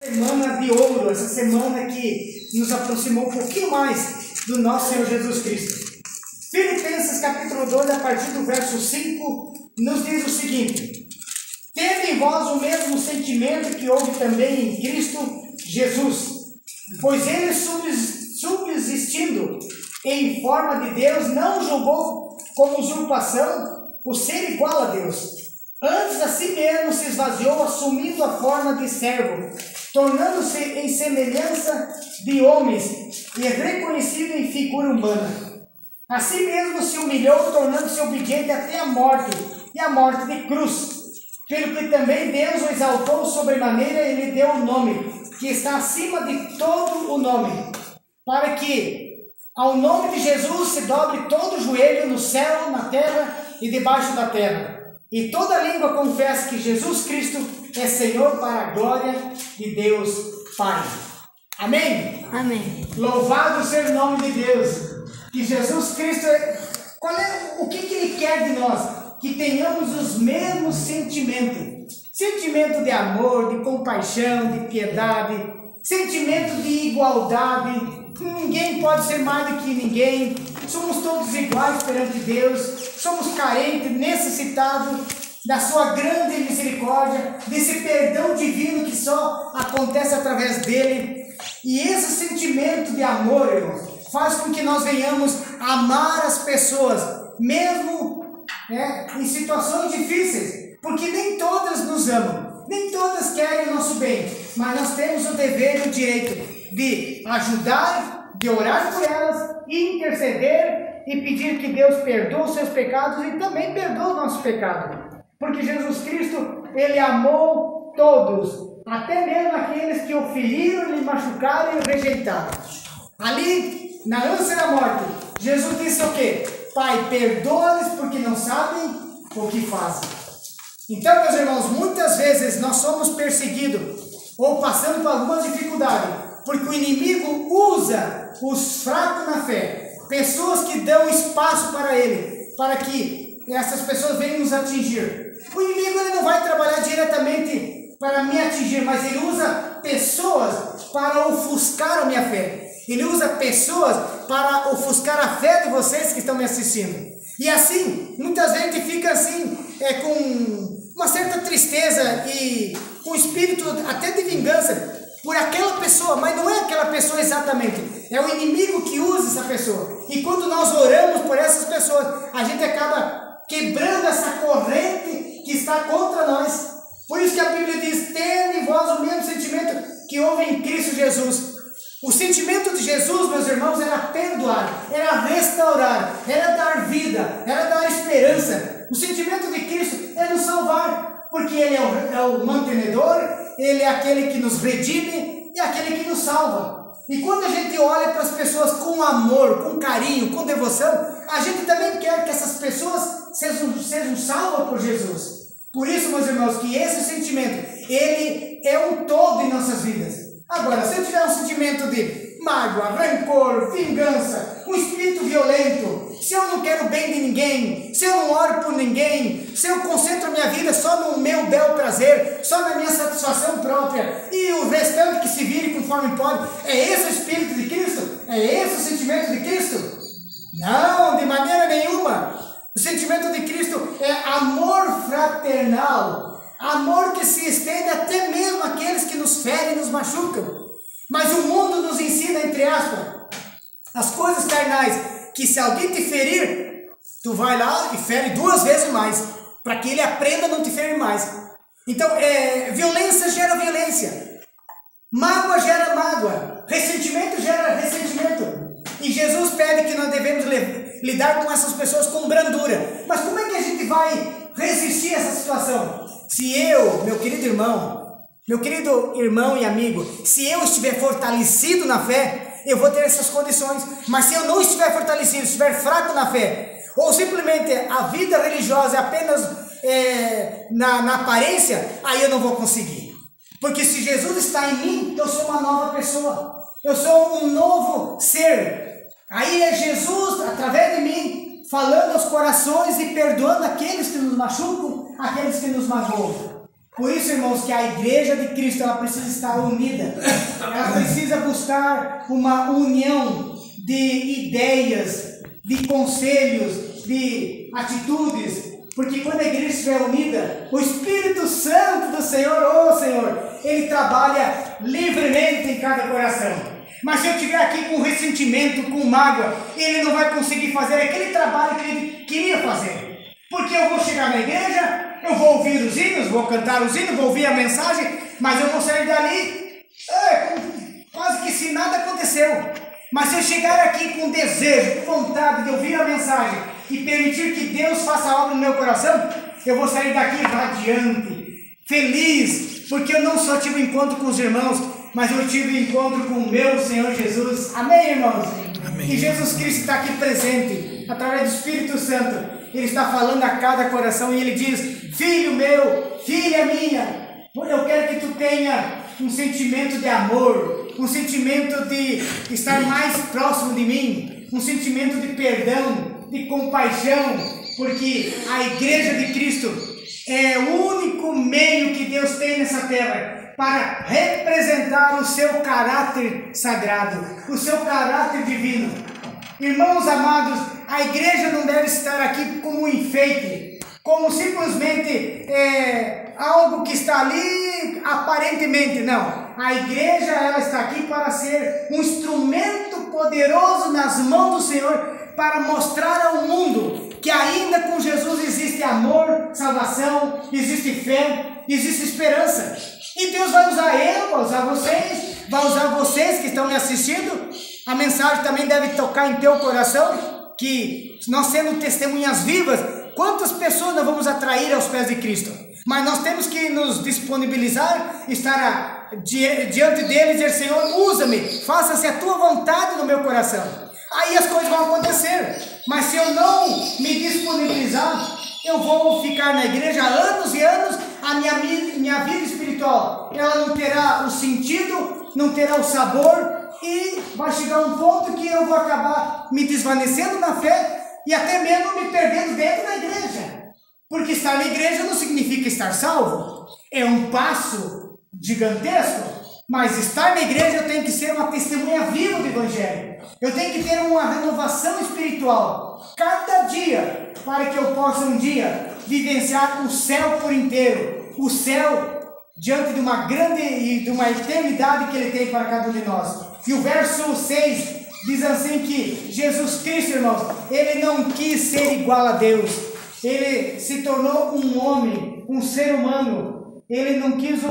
Semana de ouro, essa semana que nos aproximou um pouquinho mais do nosso Senhor Jesus Cristo. Filipenses capítulo 2, a partir do verso 5, nos diz o seguinte: tendo em vós o mesmo sentimento que houve também em Cristo Jesus, pois ele subsistindo em forma de Deus, não julgou como usurpação o ser igual a Deus. Antes a si mesmo se esvaziou, assumindo a forma de servo, tornando-se em semelhança de homens e reconhecido em figura humana. Assim mesmo se humilhou, tornando-se obediente até a morte, e a morte de cruz. Pelo que também Deus o exaltou sobremaneira e lhe deu o nome, que está acima de todo o nome, para que ao nome de Jesus se dobre todo o joelho no céu, na terra e debaixo da terra, e toda língua confesse que Jesus Cristo é Senhor, para a glória de Deus Pai. Amém? Amém. Louvado seja o nome de Deus. Que Jesus Cristo, o que Ele quer de nós? Que tenhamos os mesmos sentimentos. Sentimento de amor, de compaixão, de piedade, sentimento de igualdade. Ninguém pode ser mais do que ninguém. Somos todos iguais perante Deus. Somos carentes, necessitados da sua grande misericórdia, desse perdão divino que só acontece através dele. E esse sentimento de amor, irmãos, faz com que nós venhamos amar as pessoas, mesmo em situações difíceis, porque nem todas nos amam, nem todas querem o nosso bem, mas nós temos o dever e o direito de ajudar, de orar por elas, interceder e pedir que Deus perdoe os seus pecados e também perdoe os nossos pecados. Porque Jesus Cristo, Ele amou todos, até mesmo aqueles que o feriram, lhe machucaram e o rejeitaram. Ali, na ânsia da morte, Jesus disse o quê? Pai, perdoa-lhes porque não sabem o que fazem. Então, meus irmãos, muitas vezes nós somos perseguidos ou passando por algumas dificuldades, porque o inimigo usa os fracos na fé, pessoas que dão espaço para ele, para que essas pessoas venham nos atingir. O inimigo ele não vai trabalhar diretamente para me atingir, mas ele usa pessoas para ofuscar a minha fé. Ele usa pessoas para ofuscar a fé de vocês que estão me assistindo. E assim, muitas vezes a gente fica assim, com uma certa tristeza e com espírito até de vingança por aquela pessoa, mas não é aquela pessoa exatamente, é o inimigo que usa essa pessoa. E quando nós oramos por essas pessoas, a gente acaba quebrando essa corrente que está contra nós. Por isso que a Bíblia diz: tende em vós o mesmo sentimento que houve em Cristo Jesus. O sentimento de Jesus, meus irmãos, era perdoar, era restaurar, era dar vida, era dar esperança. O sentimento de Cristo é nos salvar, porque Ele é o mantenedor, Ele é aquele que nos redime e aquele que nos salva. E quando a gente olha para as pessoas com amor, com carinho, com devoção, a gente também quer que essas pessoas sejam salvas por Jesus. Por isso, meus irmãos, que esse sentimento, ele é um todo em nossas vidas. Agora, se eu tiver um sentimento de mágoa, rancor, vingança, um espírito violento, se eu não quero o bem de ninguém, se eu não oro por ninguém, se eu concentro a minha vida só no meu bel prazer, só na minha satisfação própria, e o restante que se vire conforme pode, é esse o espírito de Cristo? É esse o sentimento de Cristo? Não, de maneira nenhuma. O sentimento de Cristo é amor fraternal, amor que se estende até mesmo àqueles que nos ferem e nos machucam. Mas o mundo nos ensina, entre aspas, as coisas carnais, que se alguém te ferir, tu vai lá e fere 2 vezes mais, para que ele aprenda a não te ferir mais. Então, violência gera violência, mágoa gera mágoa, ressentimento gera ressentimento. E Jesus pede que nós devemos lidar com essas pessoas com brandura. Mas como é que a gente vai resistir a essa situação? Se eu, meu querido irmão e amigo, se eu estiver fortalecido na fé, eu vou ter essas condições. Mas se eu não estiver fortalecido, estiver fraco na fé, ou simplesmente a vida religiosa é apenas na aparência, aí eu não vou conseguir. Porque se Jesus está em mim, eu sou uma nova pessoa, eu sou um novo ser. Aí é Jesus, através de mim, falando aos corações e perdoando aqueles que nos machucam, aqueles que nos magoam. Por isso, irmãos, que a igreja de Cristo, ela precisa estar unida. Ela precisa buscar uma união de ideias, de conselhos, de atitudes. Porque quando a igreja estiver unida, o Espírito Santo do Senhor, Senhor, ele trabalha livremente em cada coração. Mas se eu estiver aqui com ressentimento, com mágoa, ele não vai conseguir fazer aquele trabalho que ele queria fazer. Porque eu vou chegar na igreja, eu vou ouvir os hinos, vou cantar os hinos, vou ouvir a mensagem, mas eu vou sair dali quase que se nada aconteceu. Mas se eu chegar aqui com desejo, com vontade de ouvir a mensagem e permitir que Deus faça a obra no meu coração, eu vou sair daqui radiante, feliz, porque eu não só tive um encontro com os irmãos, mas eu tive um encontro com o meu Senhor Jesus. Amém, irmãos? Amém. Que Jesus Cristo está aqui presente, através do Espírito Santo. Ele está falando a cada coração e ele diz: filho meu, filha minha, eu quero que tu tenha um sentimento de amor, um sentimento de estar mais próximo de mim, um sentimento de perdão, de compaixão, porque a igreja de Cristo é o único meio que Deus tem nessa terra para representar o seu caráter sagrado, o seu caráter divino. Irmãos amados, a igreja não deve estar aqui como um enfeite, como simplesmente algo que está ali aparentemente. Não, a igreja ela está aqui para ser um instrumento poderoso nas mãos do Senhor, para mostrar ao mundo que ainda com Jesus existe amor, salvação, existe fé, existe esperança. E Deus vai usar eu, vai usar vocês, vai usar vocês que estão me assistindo. A mensagem também deve tocar em teu coração, que nós sendo testemunhas vivas, quantas pessoas nós vamos atrair aos pés de Cristo? Mas nós temos que nos disponibilizar, estar diante dele e dizer: Senhor, usa-me, faça-se a tua vontade no meu coração. Aí as coisas vão acontecer. Mas se eu não me disponibilizar, eu vou ficar na igreja anos e anos, a minha vida espiritual, ela não terá o sentido, não terá o sabor, e vai chegar um ponto que eu vou acabar me desvanecendo na fé e até mesmo me perdendo dentro da igreja. Porque estar na igreja não significa estar salvo, é um passo gigantesco, mas estar na igreja eu tenho que ser uma testemunha viva do Evangelho, eu tenho que ter uma renovação espiritual, cada dia, para que eu possa um dia vivenciar o céu por inteiro, o céu diante de uma grande e de uma eternidade que Ele tem para cada um de nós. E o verso 6 diz assim que Jesus Cristo, irmãos, Ele não quis ser igual a Deus, Ele se tornou um homem, um ser humano, Ele não quis